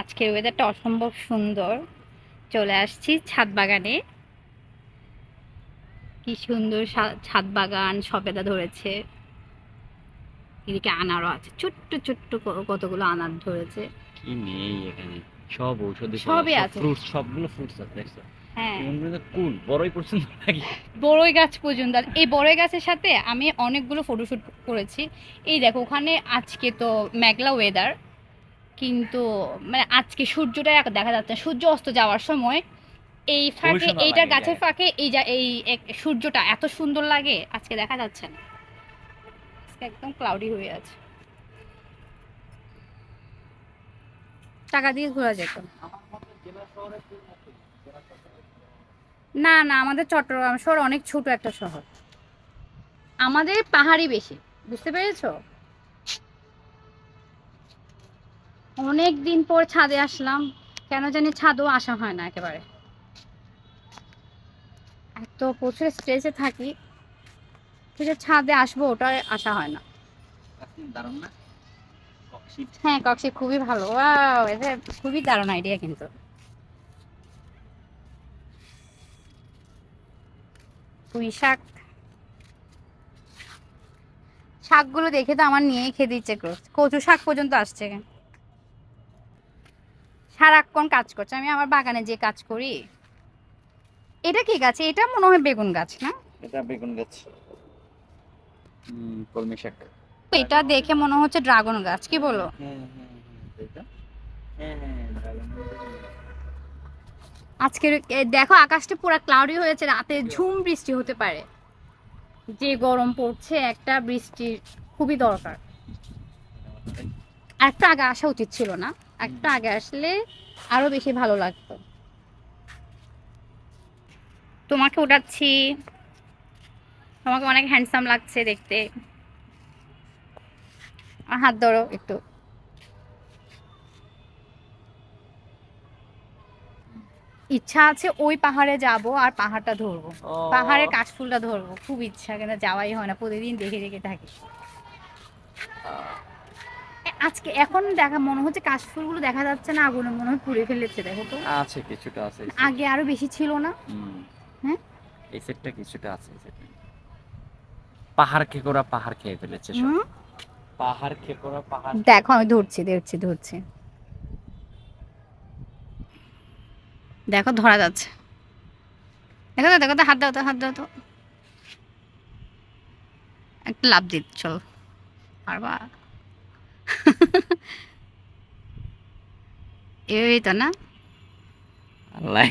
আজকের ওয়েদারটা অসম্ভব সুন্দর। চলে আসছি ছাদ বাগানে। কি সুন্দর ছাদ বাগান, সবেদা ধরেছে। এদিকে আনারও আছে, ছোট্ট ছোট্ট কতগুলো আনার ধরেছে। কি নেই এখানে? সব ঔষধি ফল, সবই সব আছে। ফ্রুটস, সবগুলো ফ্রুটস আছে দেখছো? হ্যাঁ, এগুলো কোন বড়ই পছন্দ নাকি? বড়ই গাছ পর্যন্ত আছে। এই বড়ই গাছের সাথে আমি অনেকগুলো ফটোশুট করেছি। এই দেখো ওখানে আজকে তো মেঘলা ওয়েদার, কিন্তু মানে আজকে সূর্যটা দেখা যাচ্ছে না। সূর্য অস্ত যাওয়ার সময় এই খুবই ফাঁকে, সুন্দর এইটার লাগে এই গাছের জায়গাটা। ফাঁকে সূর্যটা এত সুন্দর লাগে। আজকে দেখা যাচ্ছে না, আজকে একদম ক্লাউডি হয়ে আছে। টাকা দিয়ে ঘোরা যেত। আমার মতে জেলা শহরে খুব মতো, জেলা শহরে। না না, আমাদের চট্টগ্রাম শহর অনেক ছোট একটা শহর। আমাদের পাহাড়ি বেশি, বুঝতে পেরেছো? অনেক দিন পর ছাদে আসলাম, কেন জানি ছাদও আসা হয় না একেবারে। এত প্রচুর স্ট্রেসে থাকি, ঠিক আছে ছাদে আসবো ওটা আসা হয় না। দারুণ না? ককশিট। হ্যাঁ, কক্সি খুবই ভালো। ওয়াও, এটা খুবই দারুণ আইডিয়া কিন্তু। পুঁই শাক, শাকগুলো দেখে তো আমার নিয়েই খেতে ইচ্ছে করছে। কচু শাক পর্যন্ত আসছে। সারাক্ষণ কাজ করছে, আমি আমার বাগানে যে কাজ করি। এটা কি গাছ? এটা মনে হয় বেগুন গাছ না? এটা বেগুন গাছ। কলমি শাক। এটা দেখে মনে হচ্ছে ড্রাগন গাছ, কি বলো? হ্যাঁ হ্যাঁ হ্যাঁ, এটা হ্যাঁ হ্যাঁ হ্যাঁ, ড্রাগন ফ্রুট। আজকের দেখো আকাশটা পুরো ক্লাউডি হয়েছে, রাতে ঝুম বৃষ্টি হতে পারে। যে গরম পড়ছে, একটা বৃষ্টির খুবই দরকার। একটা আগে আসা উচিত ছিল না? একটা আগে আসলে আরো বেশি ভালো লাগতো। তোমাকে উঠাচ্ছি, তোমাকে অনেক হ্যান্ডসাম লাগছে দেখতে। আর হাত ধরো একটু। ইচ্ছা আছে ওই পাহাড়ে যাব আর পাহাড়টা ধরবো, পাহাড়ের ও কাশফুলটা ধরবো, খুব ইচ্ছা, কিন্তু যাওয়াই হয় না, প্রতিদিন দেখে দেখে থাকি। আজকে এখন দেখা মনে হচ্ছে কাশফুলগুলো দেখা যাচ্ছে না, আগুনে মনে হয় পুড়ে ফেলেছে, দেখো তো। আছে, কিছুটা আছে এই সাইডে। আগে আরো বেশি ছিল না? হুম, হ্যাঁ, এই সাইডটা কিছুটা আছে এই সাইডে। পাহাড় খেকোড়া পাহাড় খেয়ে ফেলেছে সব। হুম, পাহাড় খেকোড়া পাহাড় খেয়ে দেখো আমি ফেলেছে। ধরছি ধরছি ধরছি। দেখো ধরা যাচ্ছে, দেখো তো দেখো তো, হাত দাও তো, হাত দাও তো। একটা লাভ দিত, চলো, পারবা? এই তো না। আল্লাহ।